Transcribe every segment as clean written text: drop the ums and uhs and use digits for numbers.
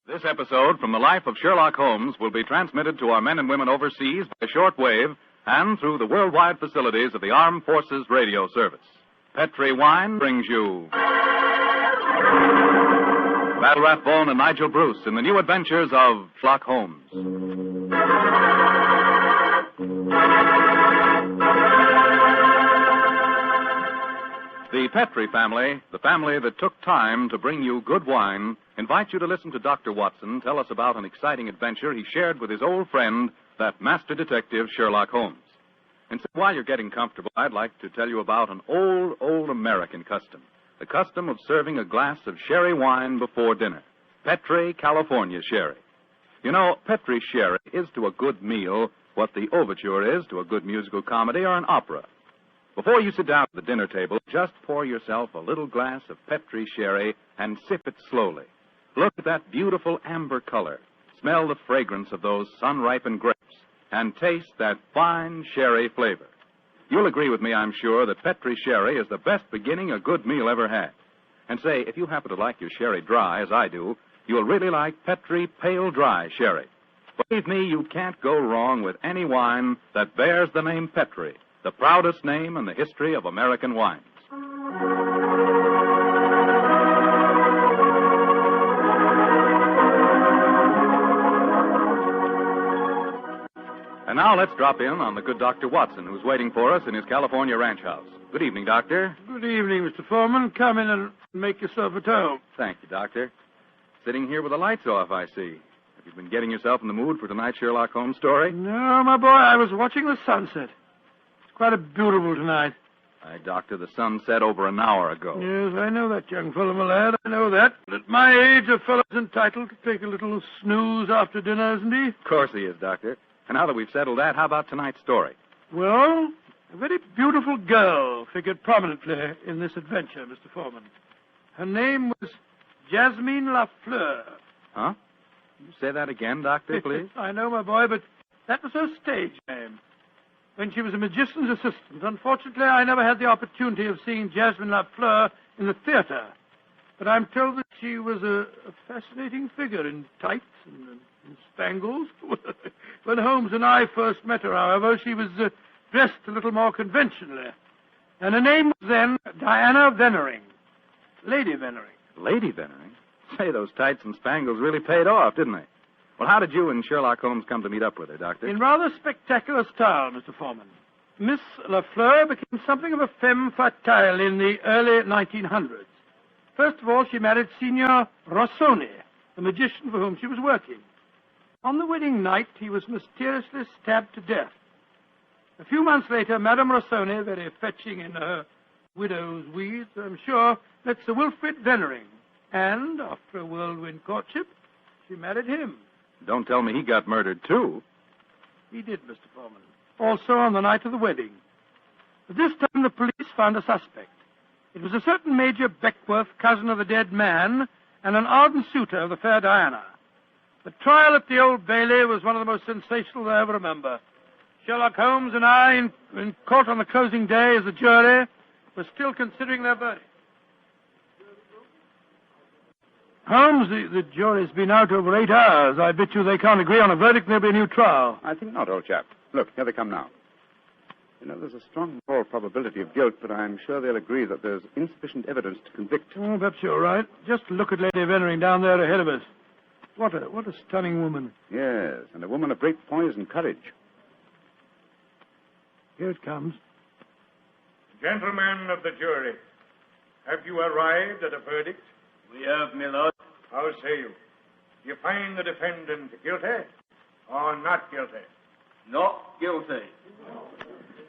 This episode from the life of Sherlock Holmes will be transmitted to our men and women overseas by shortwave and through the worldwide facilities of the Armed Forces Radio Service. Petri Wine brings you Battle Rathbone and Nigel Bruce in the new adventures of Sherlock Holmes. The Petri family, the family that took time to bring you good wine, invites you to listen to Dr. Watson tell us about an exciting adventure he shared with his old friend, that master detective Sherlock Holmes. And so while you're getting comfortable, I'd like to tell you about an old American custom. The custom of serving a glass of sherry wine before dinner. Petri, California sherry. You know, Petri sherry is to a good meal what the overture is to a good musical comedy or an opera. Before you sit down at the dinner table, just pour yourself a little glass of Petri sherry and sip it slowly. Look at that beautiful amber color. Smell the fragrance of those sun-ripened grapes. And taste that fine sherry flavor. You'll agree with me, I'm sure, that Petri sherry is the best beginning a good meal ever had. And say, if you happen to like your sherry dry, as I do, you'll really like Petri pale dry sherry. Believe me, you can't go wrong with any wine that bears the name Petri, the proudest name in the history of American wines. And now let's drop in on the good Dr. Watson, who's waiting for us in his California ranch house. Good evening, Doctor. Good evening, Mr. Foreman. Come in and make yourself at home. Thank you, Doctor. Sitting here with the lights off, I see. Have you been getting yourself in the mood for tonight's Sherlock Holmes story? No, my boy, I was watching the sunset. It's quite a beautiful tonight. Aye, Doctor, the sun set over an hour ago. Yes, I know that, young fellow, my lad. I know that. At my age, a fellow's entitled to take a little snooze after dinner, isn't he? Of course he is, Doctor. And now that we've settled that, how about tonight's story? Well, a very beautiful girl figured prominently in this adventure, Mr. Foreman. Her name was Jasmine Lafleur. Huh? You say that again, Doctor, please? I know, my boy, but that was her stage name. When she was a magician's assistant, unfortunately, I never had the opportunity of seeing Jasmine Lafleur in the theater. But I'm told that she was a fascinating figure in tights and spangles. When Holmes and I first met her, however, she was dressed a little more conventionally. And her name was then Diana Vennering. Lady Vennering. Lady Vennering? Say, those tights and spangles really paid off, didn't they? Well, how did you and Sherlock Holmes come to meet up with her, Doctor? In rather spectacular style, Mr. Foreman. Miss Lafleur became something of a femme fatale in the early 1900s. First of all, she married Signor Rossoni, the magician for whom she was working. On the wedding night, he was mysteriously stabbed to death. A few months later, Madame Rossoni, very fetching in her widow's weeds, I'm sure, met Sir Wilfrid Vennering. And, after a whirlwind courtship, she married him. Don't tell me he got murdered, too. He did, Mr. Foreman. Also on the night of the wedding. But this time the police found a suspect. It was a certain Major Beckworth, cousin of the dead man, and an ardent suitor of the fair Diana. The trial at the Old Bailey was one of the most sensational I ever remember. Sherlock Holmes and I, in court on the closing day as a jury, were still considering their verdict. Holmes, the jury's been out over 8 hours. I bet you they can't agree on a verdict and there'll be a new trial. I think not, old chap. Look, here they come now. You know, there's a strong moral probability of guilt, but I'm sure they'll agree that there's insufficient evidence to convict. Oh, perhaps you're right. Just look at Lady Vennering down there ahead of us. What a stunning woman. Yes, and a woman of great poise and courage. Here it comes. Gentlemen of the jury, have you arrived at a verdict? We have, my lord. How say you? Do you find the defendant guilty or not guilty? Not guilty.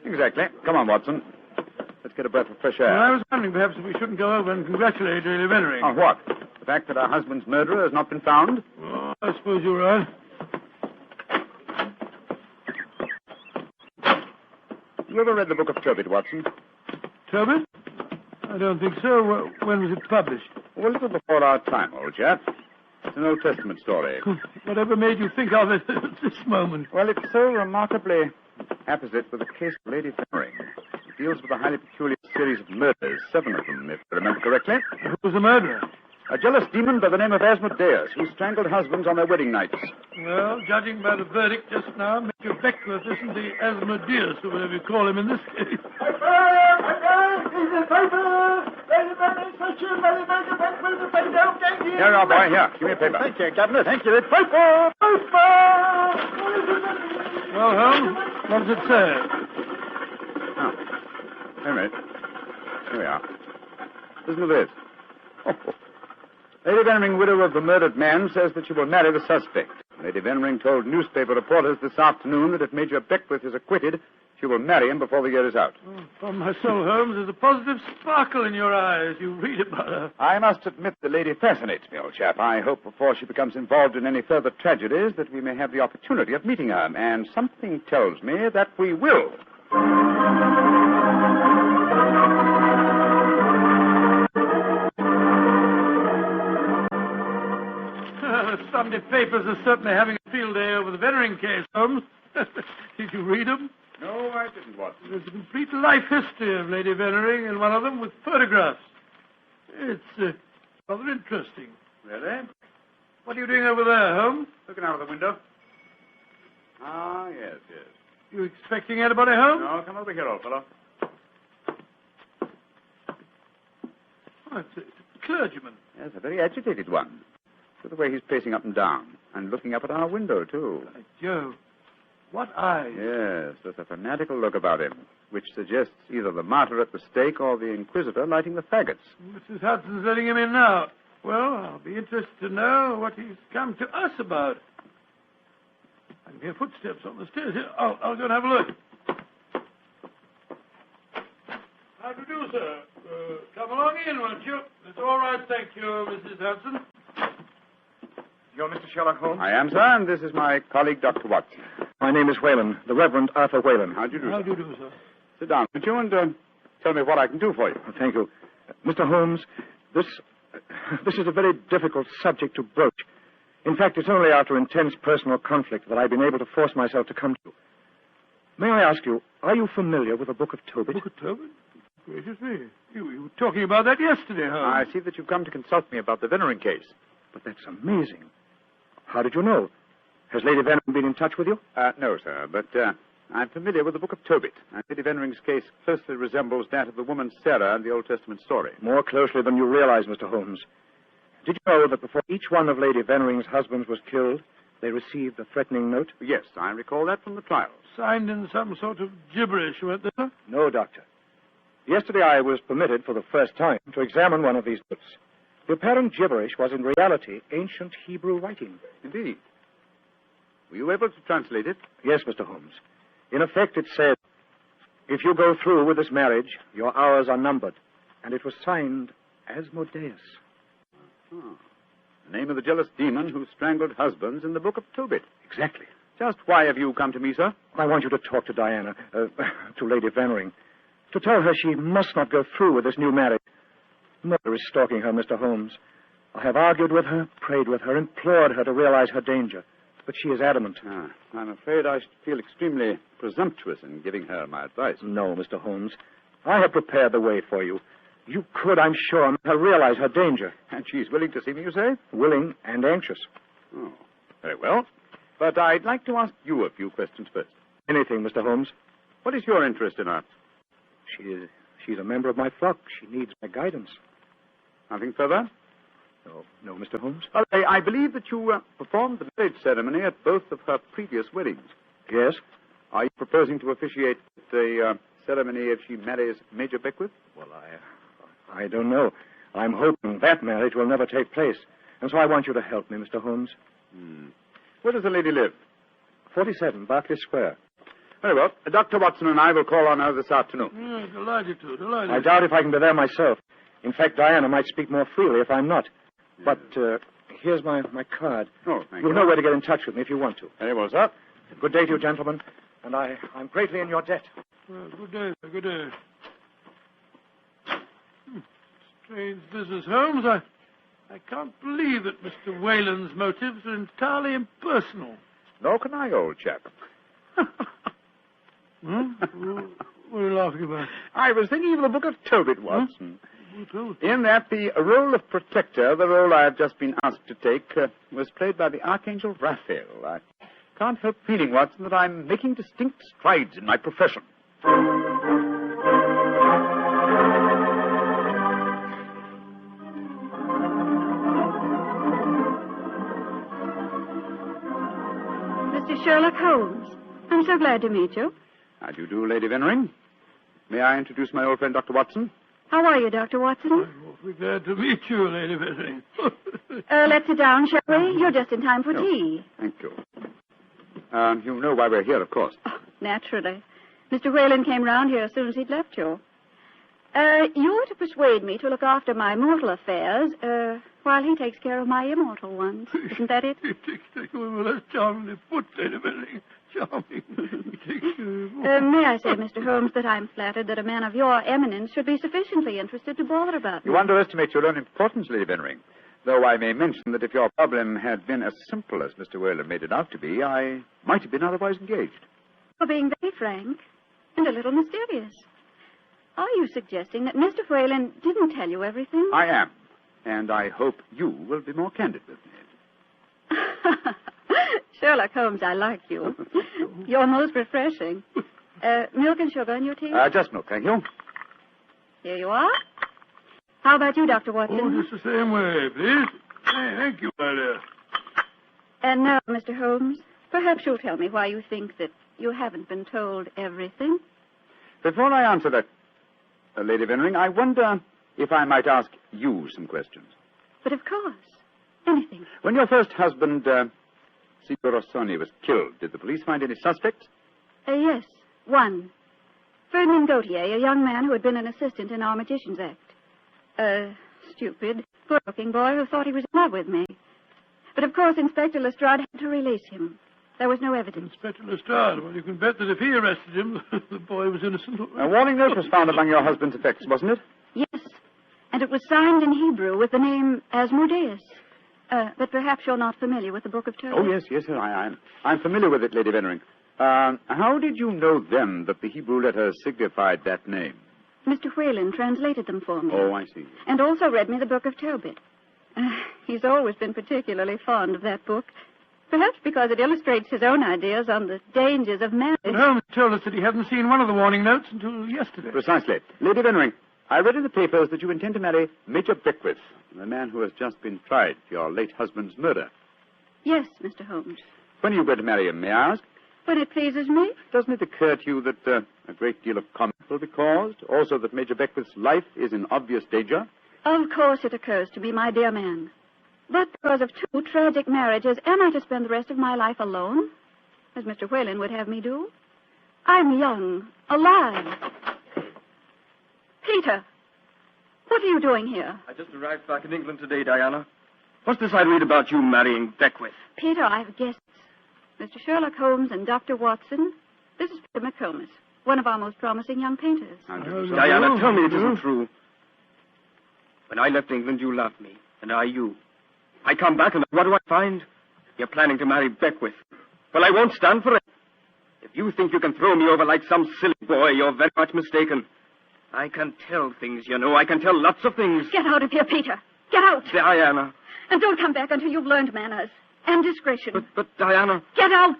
Exactly. Come on, Watson. Let's get a breath of fresh air. Well, I was wondering perhaps if we shouldn't go over and congratulate Lady Vennering. On what? The fact that our husband's murderer has not been found? Oh, I suppose you're right. You ever read the Book of Tobit, Watson? Tobit? I don't think so. When was it published? Oh, a little before our time, old chap. It's an Old Testament story. Whatever made you think of it at this moment? Well, it's so remarkably apposite with the case of Lady Vennering. It deals with a highly peculiar series of murders, 7 of them, if I remember correctly. Who was the murderer? A jealous demon by the name of Asmodeus, who strangled husbands on their wedding nights. Well, judging by the verdict just now, Major Beckworth isn't the Asmodeus, or whatever you call him in this case. Here you are, boy. Here, give me a paper. Thank you, Governor. Thank you. The paper! Well, Holmes, what does it say? Oh, wait a minute. Here we are. Listen to this. Lady Veneering, widow of the murdered man, says that she will marry the suspect. Lady Veneering told newspaper reporters this afternoon that if Major Beckworth is acquitted, she will marry him before the year is out. Oh, upon my soul, Holmes, there's a positive sparkle in your eyes. You read about her. I must admit the lady fascinates me, old chap. I hope before she becomes involved in any further tragedies that we may have the opportunity of meeting her, and something tells me that we will. The Sunday papers are certainly having a field day over the Veneering case, Holmes. Did you read them? No, I didn't, Watson. There's a complete life history of Lady Veneering in one of them with photographs. It's rather interesting. Really? What are you doing over there, Holmes? Looking out of the window. Ah, yes. You expecting anybody home? No, come over here, old fellow. Oh, it's a clergyman. Yes, a very agitated one. Look at the way he's pacing up and down, and looking up at our window, too. By Jove. What eyes. Yes, there's a fanatical look about him, which suggests either the martyr at the stake or the inquisitor lighting the faggots. Mrs. Hudson's letting him in now. Well, I'll be interested to know what he's come to us about. I can hear footsteps on the stairs here. I'll go and have a look. How do you do, sir? Come along in, won't you? It's all right, thank you, Mrs. Hudson. You're Mr. Sherlock Holmes? I am, sir, and this is my colleague, Dr. Watson. My name is Whalen, the Reverend Arthur Whalen. How do you do, How sir? do you do, sir? Sit down, would you, and tell me what I can do for you. Thank you. Mr. Holmes, this is a very difficult subject to broach. In fact, it's only after intense personal conflict that I've been able to force myself to come to you. May I ask you, are you familiar with the Book of Tobit? Book of Tobit? Gracious me. You were talking about that yesterday, huh? I see that you've come to consult me about the Veneering case. But that's amazing. How did you know? Has Lady Veneering been in touch with you? No, sir, but I'm familiar with the Book of Tobit. Lady Venering's case closely resembles that of the woman Sarah in the Old Testament story. More closely than you realize, Mr. Holmes. Did you know that before each one of Lady Venering's husbands was killed, they received a threatening note? Yes, I recall that from the trial. Signed in some sort of gibberish, weren't they, sir? No, Doctor. Yesterday I was permitted for the first time to examine one of these notes. The apparent gibberish was in reality ancient Hebrew writing. Indeed. Were you able to translate it? Yes, Mr. Holmes. In effect, it said, if you go through with this marriage, your hours are numbered. And it was signed Asmodeus. Oh. The name of the jealous demon who strangled husbands in the Book of Tobit. Exactly. Just why have you come to me, sir? I want you to talk to Diana, to Lady Veneering, to tell her she must not go through with this new marriage. Murder is stalking her, Mr. Holmes. I have argued with her, prayed with her, implored her to realize her danger. But she is adamant. I'm afraid I should feel extremely presumptuous in giving her my advice. No, Mr. Holmes. I have prepared the way for you. You could, I'm sure, make her realize her danger. And she's willing to see me, you say? Willing and anxious. Oh, very well. But I'd like to ask you a few questions first. Anything, Mr. Holmes. What is your interest in her? She's a member of my flock. She needs my guidance. Nothing further? No, Mr. Holmes. Well, I believe that you performed the marriage ceremony at both of her previous weddings. Yes. Are you proposing to officiate the ceremony if she marries Major Beckworth? Well, I don't know. I'm hoping that marriage will never take place. And so I want you to help me, Mr. Holmes. Where does the lady live? 47, Berkeley Square. Very well. Dr. Watson and I will call on her this afternoon. Delighted to. I doubt if I can be there myself. In fact, Diana might speak more freely if I'm not. But here's my card. Oh, thank you. You'll know where to get in touch with me if you want to. Very well, sir. Good day to you, gentlemen. And I'm greatly in your debt. Well, good day, sir. Good day. Strange business, Holmes. I can't believe that Mr. Whalen's motives are entirely impersonal. Nor can I, old chap. What are you laughing about? I was thinking of the Book of Tobit, Watson. In that the role of protector, the role I have just been asked to take, was played by the Archangel Raphael. I can't help feeling, Watson, that I'm making distinct strides in my profession. Mr. Sherlock Holmes. I'm so glad to meet you. How do you do, Lady Vennering? May I introduce my old friend, Dr. Watson? How are you, Dr. Watson? I'm awfully glad to meet you, Lady Vennering. Let's sit down, shall we? You're just in time for tea. Thank you. You know why we're here, of course. Oh, naturally. Mr. Whalen came round here as soon as he'd left you. You're to persuade me to look after my mortal affairs, while he takes care of my immortal ones. Isn't that it? Well, that's charmingly put, Lady Vennering. Charming. May I say, Mr. Holmes, that I'm flattered that a man of your eminence should be sufficiently interested to bother about me. You underestimate your own importance, Lady Vennering. Though I may mention that if your problem had been as simple as Mr. Whalen made it out to be, I might have been otherwise engaged. You're being very frank and a little mysterious. Are you suggesting that Mr. Whalen didn't tell you everything? I am. And I hope you will be more candid with me. Sherlock Holmes, I like you. You're most refreshing. Milk and sugar in your tea? Just milk, thank you. Here you are. How about you, Dr. Watson? Oh, just the same way, please. Hey, thank you, my dear. And now, Mr. Holmes, perhaps you'll tell me why you think that you haven't been told everything. Before I answer that, Lady Vennering, I wonder if I might ask you some questions. But of course. Anything. When your first husband, Signor Rossoni, was killed, did the police find any suspects? Yes, one. Ferdinand Gautier, a young man who had been an assistant in our Magician's Act. Stupid, poor-looking boy who thought he was in love with me. But of course, Inspector Lestrade had to release him. There was no evidence. Inspector Lestrade? Well, you can bet that if he arrested him, the boy was innocent. A warning note was found among your husband's effects, wasn't it? Yes, and it was signed in Hebrew with the name Asmodeus. But perhaps you're not familiar with the Book of Tobit. Oh, yes, sir, I am. I'm familiar with it, Lady Vennering. How did you know then that the Hebrew letters signified that name? Mr. Whalen translated them for me. Oh, I see. And also read me the Book of Tobit. He's always been particularly fond of that book. Perhaps because it illustrates his own ideas on the dangers of marriage. But Holmes told us that he hadn't seen one of the warning notes until yesterday. Precisely. Lady Vennering, I read in the papers that you intend to marry Major Beckwith, the man who has just been tried for your late husband's murder. Yes, Mr. Holmes. When are you going to marry him, may I ask? When it pleases me. Doesn't it occur to you that a great deal of comment will be caused? Also that Major Beckwith's life is in obvious danger? Of course it occurs to me, my dear man. But because of two tragic marriages, am I to spend the rest of my life alone? As Mr. Whalen would have me do? I'm young, alive. Peter, what are you doing here? I just arrived back in England today, Diana. What's this I read about you marrying Beckwith? Peter, I have guests. Mr. Sherlock Holmes and Dr. Watson. This is Peter McComas, one of our most promising young painters. Diana, tell me it isn't true. When I left England, you loved me, and I you. I come back, and what do I find? You're planning to marry Beckwith. Well, I won't stand for it. If you think you can throw me over like some silly boy, you're very much mistaken. I can tell things, you know. I can tell lots of things. Get out of here, Peter. Get out. Diana. And don't come back until you've learned manners and discretion. But Diana... Get out!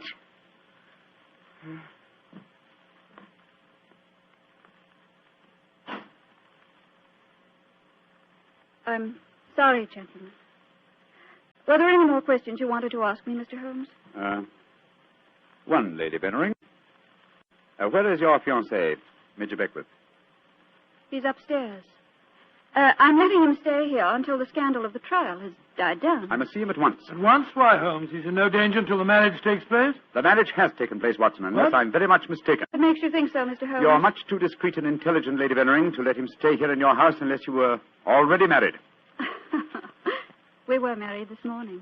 I'm sorry, gentlemen. Were there any more questions you wanted to ask me, Mr. Holmes? One, Lady Vennering. Where is your fiancé, Major Beckwith? He's upstairs. I'm letting him stay here until the scandal of the trial has died down. I must see him at once. At once? Why, Holmes? He's in no danger until the marriage takes place? The marriage has taken place, Watson, unless I'm very much mistaken. What makes you think so, Mr. Holmes? You're much too discreet and intelligent, Lady Vennering, to let him stay here in your house unless you were already married. We were married this morning.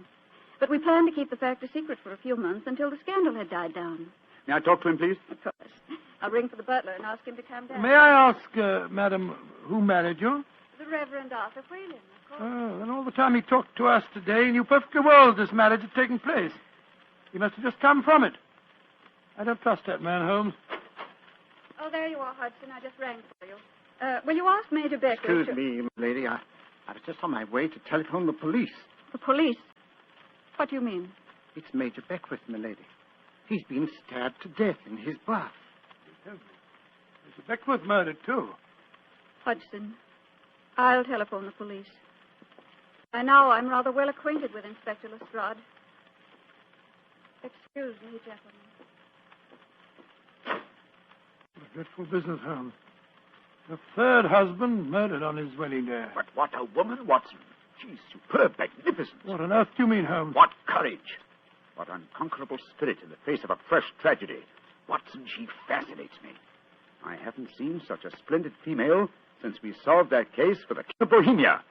But we planned to keep the fact a secret for a few months until the scandal had died down. May I talk to him, please? Of course. I'll ring for the butler and ask him to come down. May I ask, madam, who married you? The Reverend Arthur Whalen, of course. Oh, and all the time he talked to us today, he knew perfectly well this marriage had taken place. He must have just come from it. I don't trust that man, Holmes. Oh, there you are, Hudson. I just rang for you. Will you ask Major Beckwith? Excuse me, lady. I was just on my way to telephone the police. The police? What do you mean? It's Major Beckwith, milady. He's been stabbed to death in his bath. Mr. Beckwith murdered, too. Hodgson, I'll telephone the police. By now, I'm rather well acquainted with Inspector Lestrade. Excuse me, gentlemen. A dreadful business, Holmes. The third husband murdered on his wedding day. But what a woman, Watson. She's superb, magnificent. What on earth do you mean, Holmes? What courage. What unconquerable spirit in the face of a fresh tragedy. Watson, she fascinates me. I haven't seen such a splendid female since we solved that case for the King of Bohemia.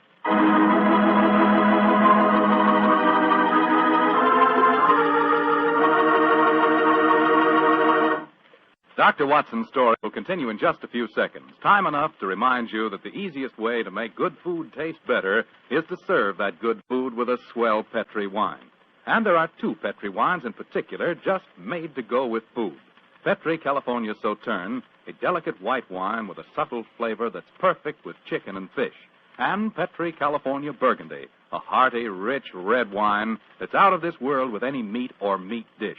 Dr. Watson's story will continue in just a few seconds. Time enough to remind you that the easiest way to make good food taste better is to serve that good food with a swell Petri wine. And there are two Petri wines in particular just made to go with food. Petri California Sauterne, a delicate white wine with a subtle flavor that's perfect with chicken and fish. And Petri California Burgundy, a hearty, rich red wine that's out of this world with any meat or meat dish.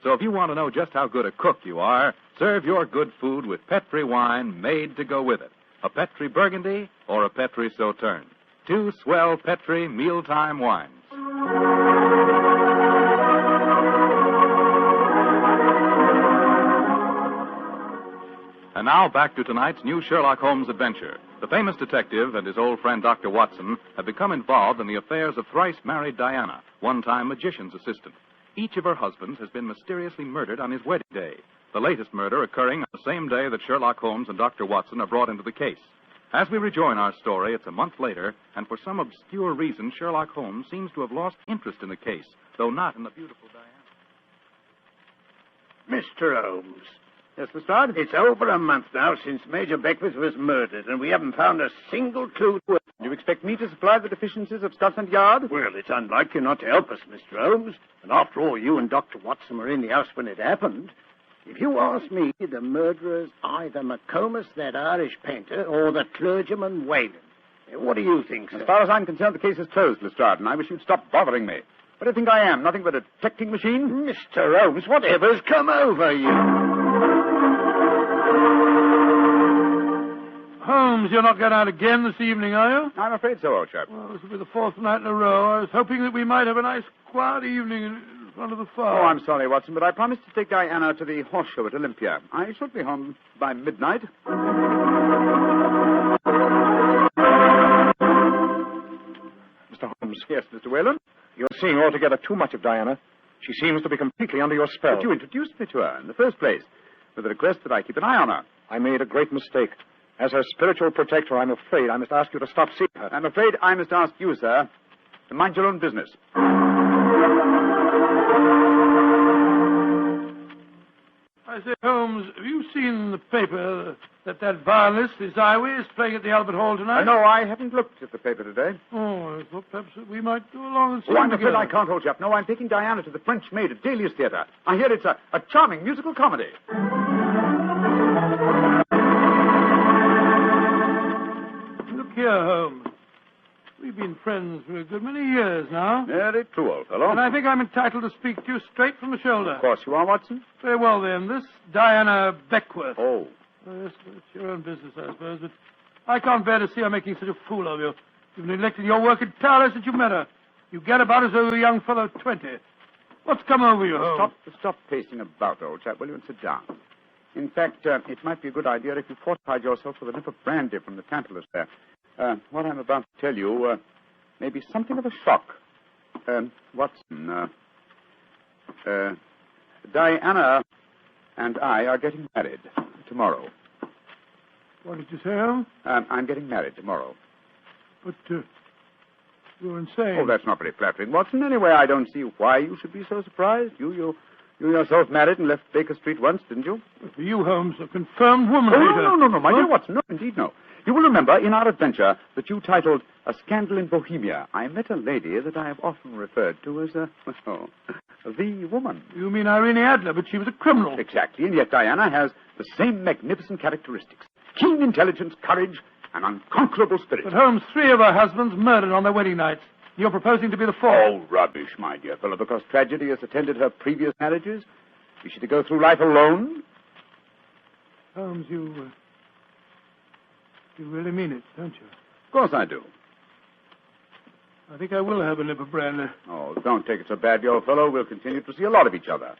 So if you want to know just how good a cook you are, serve your good food with Petri wine made to go with it. A Petri Burgundy or a Petri Sauterne. Two swell Petri mealtime wines. And now back to tonight's new Sherlock Holmes adventure. The famous detective and his old friend Dr. Watson have become involved in the affairs of thrice-married Diana, one-time magician's assistant. Each of her husbands has been mysteriously murdered on his wedding day, the latest murder occurring on the same day that Sherlock Holmes and Dr. Watson are brought into the case. As we rejoin our story, it's a month later, and for some obscure reason, Sherlock Holmes seems to have lost interest in the case, though not in the beautiful Diana. Mr. Holmes. Yes, Lestrade? It's over a month now since Major Beckwith was murdered, and we haven't found a single clue to it. Do you expect me to supply the deficiencies of Scotland Yard? Well, it's unlike you not to help us, Mr. Holmes. And after all, you and Dr. Watson were in the house when it happened. If you ask me, the murderer's either McComas, that Irish painter, or the clergyman Whalen. What do you think, sir? As far as I'm concerned, the case is closed, Lestrade, and I wish you'd stop bothering me. What do you think I am? Nothing but a detecting machine? Mr. Holmes, whatever's come over you? Holmes, you're not going out again this evening, are you? I'm afraid so, old chap. Well, this will be the fourth night in a row. I was hoping that we might have a nice, quiet evening in front of the fire. Oh, I'm sorry, Watson, but I promised to take Diana to the horse show at Olympia. I should be home by midnight. Mr. Holmes. Yes, Mr. Whalen? You're seeing altogether too much of Diana. She seems to be completely under your spell. But you introduced me to her in the first place, with the request that I keep an eye on her. I made a great mistake. As her spiritual protector, I'm afraid I must ask you to stop seeing her. I'm afraid I must ask you, sir, to mind your own business. I say, Holmes, have you seen in the paper that violinist, Isaiah, is playing at the Albert Hall tonight? No, I haven't looked at the paper today. Oh, I thought perhaps that we might go along and see Oh, I'm him afraid together. I can't, old chap. No, I'm taking Diana to the French Maid at Delius Theatre. I hear it's a charming musical comedy. Look here, Holmes. We've been friends for a good many years now. Very true, old fellow. And I think I'm entitled to speak to you straight from the shoulder. Of course you are, Watson. Very well, then. This Diana Beckworth. Oh. Yes, it's your own business, I suppose, but I can't bear to see her making such a fool of you. You've neglected your work entirely since you met her. You get about as though you were a young fellow of 20. What's come over you, Holmes? Stop pacing about, old chap, will you, and sit down. In fact, it might be a good idea if you fortified yourself with a nip of brandy from the Tantalus there. What I'm about to tell you may be something of a shock. Watson, Diana and I are getting married tomorrow. What did you say, Holmes? I'm getting married tomorrow. But, you're insane. Oh, that's not very flattering, Watson. Anyway, I don't see why you should be so surprised. You yourself married and left Baker Street once, didn't you? For you, Holmes, a confirmed woman Oh, hater. no, my dear Watson. No, indeed, no. You will remember in our adventure that you titled A Scandal in Bohemia, I met a lady that I have often referred to as, the woman. You mean Irene Adler, but she was a criminal. Exactly, and yet Diana has the same magnificent characteristics. keen intelligence, courage, and unconquerable spirit. But Holmes, 3 of her husbands murdered on their wedding nights. You're proposing to be the 4th. Oh, rubbish, my dear fellow. Because tragedy has attended her previous marriages, is she to go through life alone? Holmes, you really mean it, don't you? Of course I do. I think I will have a nip of brandy. Oh, don't take it so badly, old fellow. We'll continue to see a lot of each other.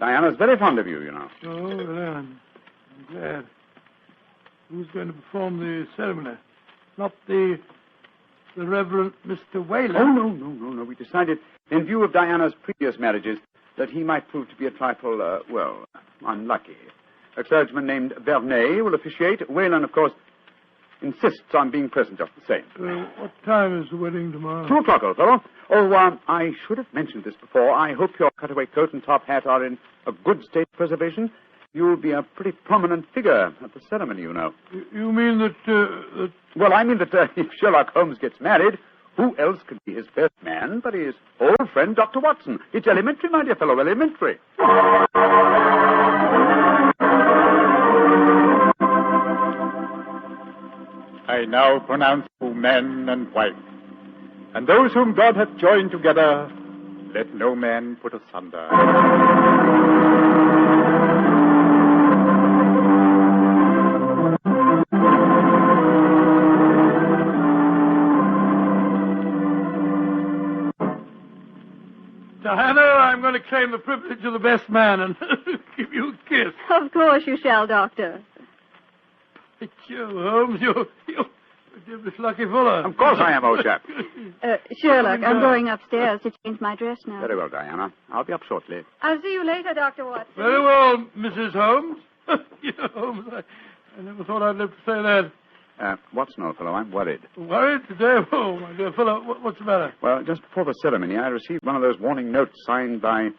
Diana's very fond of you, you know. Oh, well, I'm glad. Who's going to perform the ceremony? Not the Reverend Mr. Whalen? Oh, no. We decided, in view of Diana's previous marriages, that he might prove to be a trifle, unlucky. A clergyman named Vernet will officiate. Whalen, of course, insists on being present just the same. What time is the wedding tomorrow? 2 o'clock, old fellow. Oh, I should have mentioned this before. I hope your cutaway coat and top hat are in a good state of preservation. You'll be a pretty prominent figure at the ceremony, you know. You mean that... Well, I mean that if Sherlock Holmes gets married, who else could be his best man but his old friend, Dr. Watson? It's elementary, my dear fellow, elementary. I now pronounce you man and wife, and those whom God hath joined together, let no man put asunder. Diana, I'm going to claim the privilege of the best man and give you a kiss. Of course you shall, Doctor. Joe Holmes, you're devilish lucky fellow. Of course I am, old chap. Sherlock, I'm going upstairs to change my dress now. Very well, Diana. I'll be up shortly. I'll see you later, Dr. Watson. Very well, Mrs. Holmes. Holmes, I never thought I'd live to say that. Watson, old fellow, I'm worried. Worried today? Oh, my dear fellow, what's the matter? Well, just before the ceremony, I received one of those warning notes signed by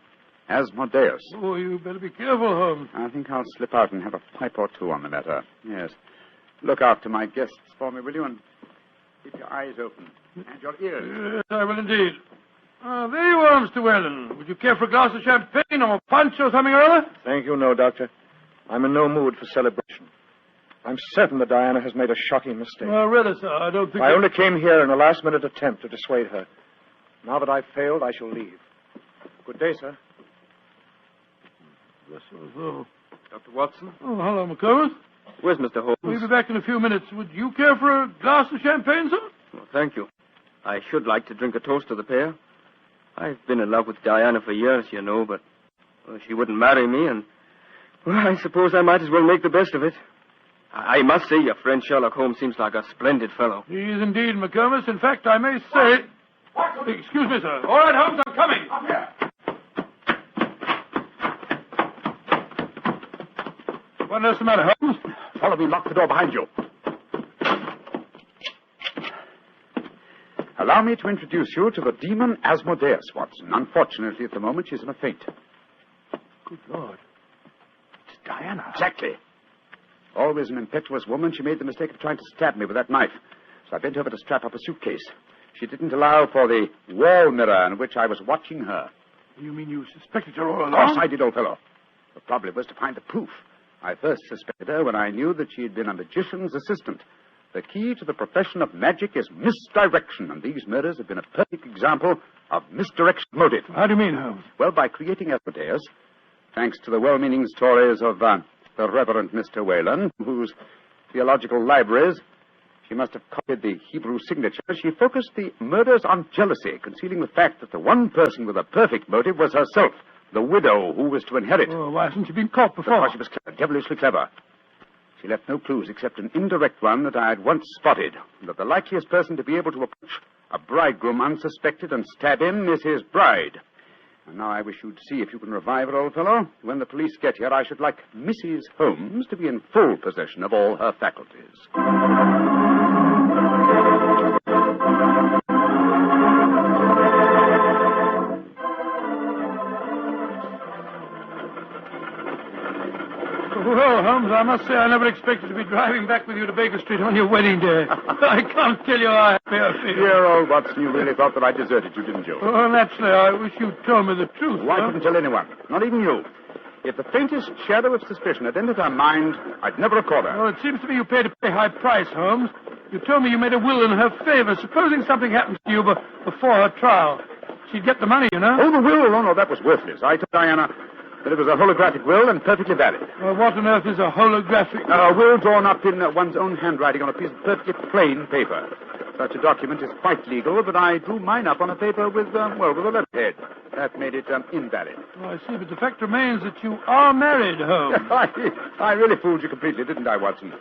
Asmodeus. Oh, you better be careful, Holmes. I think I'll slip out and have a pipe or 2 on the matter. Yes. Look after my guests for me, will you? And keep your eyes open. And your ears. Yes, I will indeed. There you are, Mr. Whalen. Would you care for a glass of champagne or punch or something or other? Thank you, no, Doctor. I'm in no mood for celebration. I'm certain that Diana has made a shocking mistake. Well, really, sir, I don't think... I only came here in a last-minute attempt to dissuade her. Now that I've failed, I shall leave. Good day, sir. Yes, so. Dr. Watson? Oh, hello, McComas. Where's Mr. Holmes? We'll be back in a few minutes. Would you care for a glass of champagne, sir? Well, thank you. I should like to drink a toast to the pair. I've been in love with Diana for years, you know, but she wouldn't marry me, and, well, I suppose I might as well make the best of it. I must say your friend Sherlock Holmes seems like a splendid fellow. He is indeed, McComas. In fact, I may say... What? Excuse me, sir. All right, Holmes, I'm coming. Come here. What else the matter, Holmes? Follow me. Lock the door behind you. Allow me to introduce you to the demon Asmodeus, Watson. Unfortunately, at the moment, she's in a faint. Good Lord. It's Diana. Exactly. Always an impetuous woman, she made the mistake of trying to stab me with that knife. So I bent over to strap up a suitcase. She didn't allow for the wall mirror in which I was watching her. You mean you suspected her all along? Of course I did, old fellow. The problem was to find the proof. I first suspected her when I knew that she had been a magician's assistant. The key to the profession of magic is misdirection, and these murders have been a perfect example of misdirection motive. How do you mean, Holmes? Well, by creating Asmodeus, thanks to the well-meaning stories of the Reverend Mr. Whalen, whose theological libraries she must have copied the Hebrew signature, she focused the murders on jealousy, concealing the fact that the one person with a perfect motive was herself, the widow who was to inherit. Oh, why hasn't she been caught before? Because she was clever, devilishly clever. She left no clues except an indirect one that I had once spotted, that the likeliest person to be able to approach a bridegroom unsuspected and stab him is his bride. And now I wish you'd see if you can revive her, old fellow. When the police get here, I should like Mrs. Holmes to be in full possession of all her faculties. Well, Holmes, I must say I never expected to be driving back with you to Baker Street on your wedding day. I can't tell you how happy I feel. Dear old Watson, you really thought that I deserted you, didn't you? Oh, naturally, I wish you'd told me the truth. Well, I couldn't tell anyone, not even you. If the faintest shadow of suspicion had entered her mind, I'd never have caught her. Well, it seems to me you paid a pretty high price, Holmes. You told me you made a will in her favor. Supposing something happens to you before her trial, she'd get the money, you know. Oh, the will? Oh, no, that was worthless. I told Diana that it was a holographic will and perfectly valid. Well, what on earth is a holographic? A will drawn up in one's own handwriting on a piece of perfectly plain paper. Such a document is quite legal, but I drew mine up on a paper with a letterhead. That made it invalid. Oh, I see, but the fact remains that you are married, Holmes. I really fooled you completely, didn't I, Watson?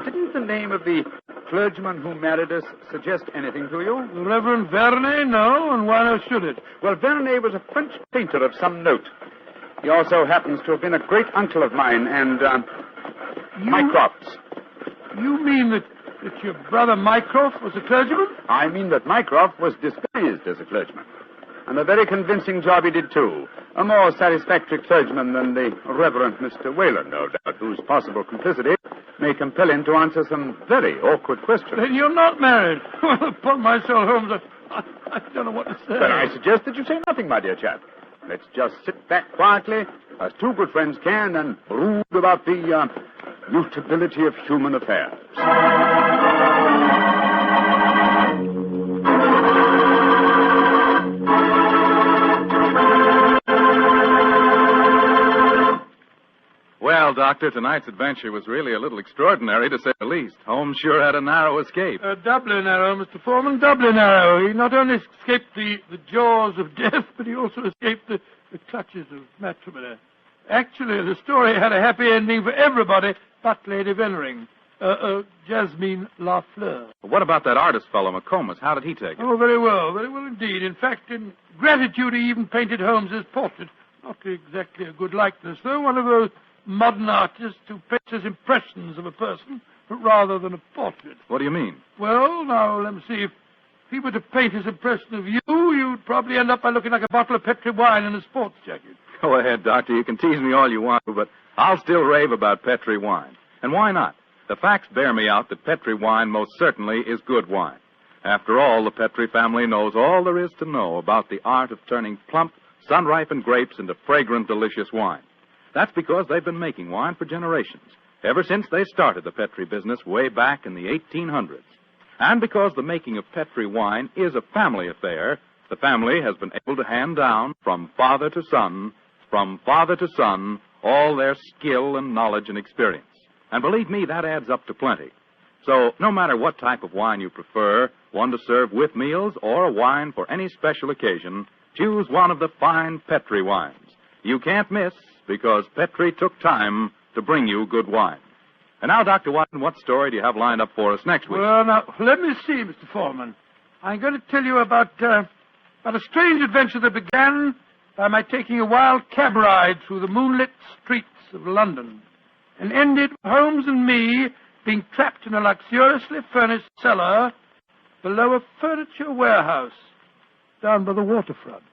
Didn't the name of the clergyman who married us suggest anything to you? The Reverend Vernet? No, and why not should it? Well, Vernet was a French painter of some note. He also happens to have been a great uncle of mine, and, Mycroft's. You mean that your brother Mycroft was a clergyman? I mean that Mycroft was disguised as a clergyman. And a very convincing job he did, too. A more satisfactory clergyman than the Reverend Mr. Whalen, no doubt, whose possible complicity may compel him to answer some very awkward questions. Then you're not married. Well, upon my soul, Holmes, I don't know what to say. Then I suggest that you say nothing, my dear chap. Let's just sit back quietly, as two good friends can, and brood about the mutability of human affairs. Well, Doctor, tonight's adventure was really a little extraordinary, to say the least. Holmes sure had a narrow escape. Doubly narrow, Mr. Foreman, doubly narrow. He not only escaped the jaws of death, but he also escaped the clutches of matrimony. Actually, the story had a happy ending for everybody but Lady Vennering, Jasmine Lafleur. What about that artist fellow, McComas? How did he take it? Oh, very well indeed. In fact, in gratitude, he even painted Holmes's portrait. Not exactly a good likeness, though. One of those modern artists who paints his impressions of a person rather than a portrait. What do you mean? Well, now, let me see. If he were to paint his impression of you, you'd probably end up by looking like a bottle of Petri wine in a sports jacket. Go ahead, Doctor. You can tease me all you want to, but I'll still rave about Petri wine. And why not? The facts bear me out that Petri wine most certainly is good wine. After all, the Petri family knows all there is to know about the art of turning plump, sun-ripened grapes into fragrant, delicious wine. That's because they've been making wine for generations, ever since they started the Petri business way back in the 1800s. And because the making of Petri wine is a family affair, the family has been able to hand down from father to son, all their skill and knowledge and experience. And believe me, that adds up to plenty. So no matter what type of wine you prefer, one to serve with meals or a wine for any special occasion, choose one of the fine Petri wines. You can't miss, because Petri took time to bring you good wine. And now, Dr. Watson, what story do you have lined up for us next week? Well, now, let me see, Mr. Foreman. I'm going to tell you about a strange adventure that began by my taking a wild cab ride through the moonlit streets of London and ended with Holmes and me being trapped in a luxuriously furnished cellar below a furniture warehouse down by the waterfront.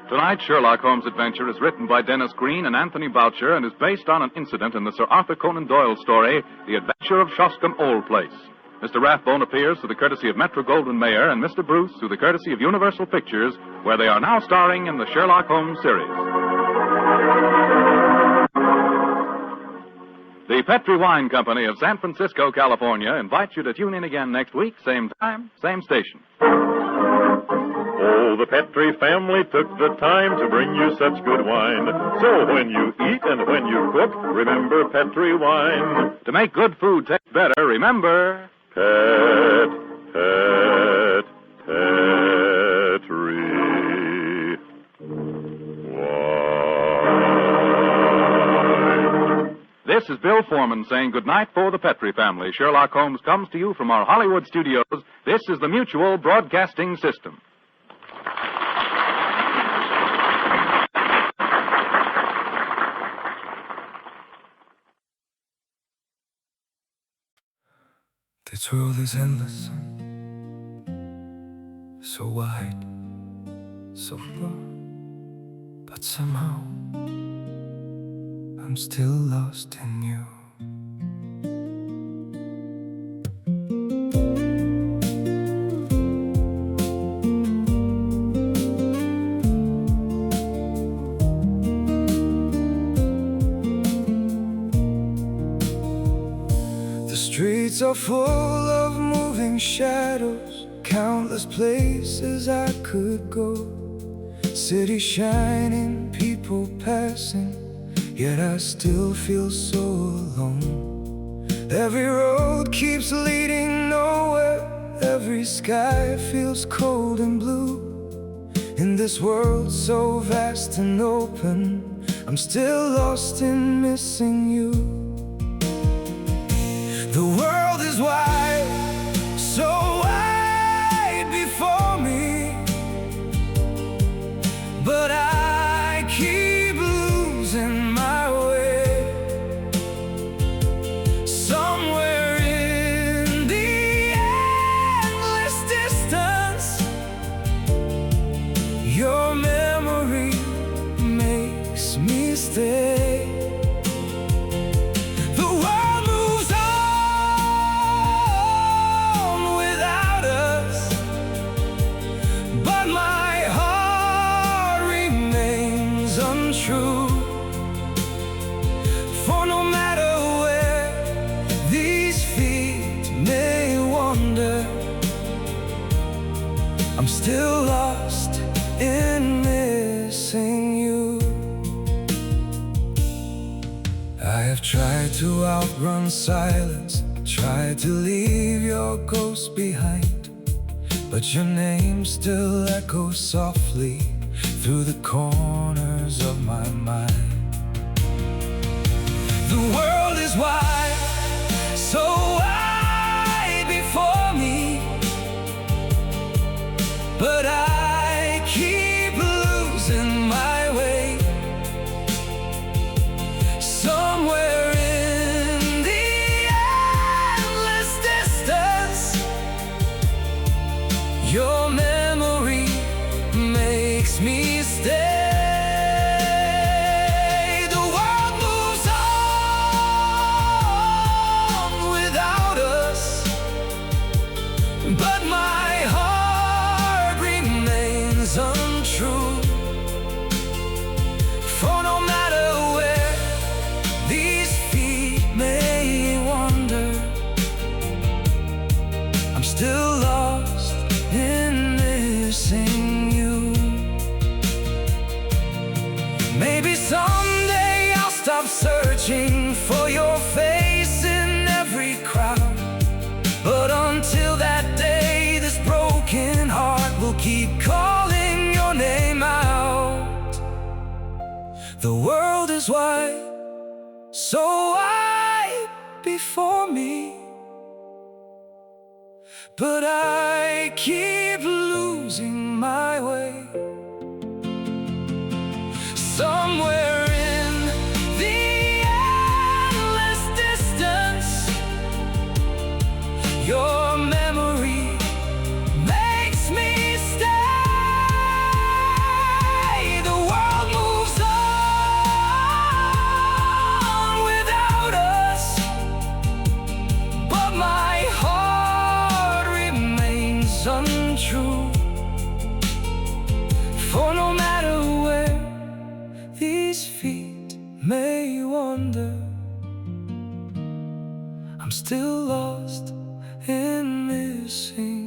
Tonight's Sherlock Holmes adventure is written by Dennis Green and Anthony Boucher and is based on an incident in the Sir Arthur Conan Doyle story, The Adventure of Shoscombe Old Place. Mr. Rathbone appears through the courtesy of Metro-Goldwyn-Mayer and Mr. Bruce through the courtesy of Universal Pictures, where they are now starring in the Sherlock Holmes series. The Petri Wine Company of San Francisco, California, invites you to tune in again next week, same time, same station. Oh, the Petri family took the time to bring you such good wine. So when you eat and when you cook, remember Petri wine. To make good food taste better, remember... Petri wine. This is Bill Foreman saying goodnight for the Petri family. Sherlock Holmes comes to you from our Hollywood studios. This is the Mutual Broadcasting System. This world is endless, so wide, so far, but somehow I'm still lost in you. streets are full of moving shadows, countless places I could go. City shining, people passing, yet I still feel so alone. Every road keeps leading nowhere, every sky feels cold and blue. In this world so vast and open, I'm still lost in missing you. The world is wide, so wide before me, but I keep losing my way. Somewhere in the endless distance, your memory makes me stay. For no matter where these feet may wander, I'm still lost in missing you. I have tried to outrun silence, tried to leave your ghost behind, but your name still echoes softly through the corners of my mind. The world is wide, so wide before me, but I keep losing my way. Somewhere in the endless distance, your memory makes me stay. But my heart remains untrue. For no matter where these feet may wander, I'm still lost in missing you. Maybe someday I'll stop searching for your face in every crowd, but until that day, this broken heart will keep calling your name out. The world is wide, so wide before me, but I keep losing my way. Somewhere in the endless distance, your memory makes me stay. The world moves on without us, but my heart remains untrue. For no matter where these feet may wander, I'm still lost in missing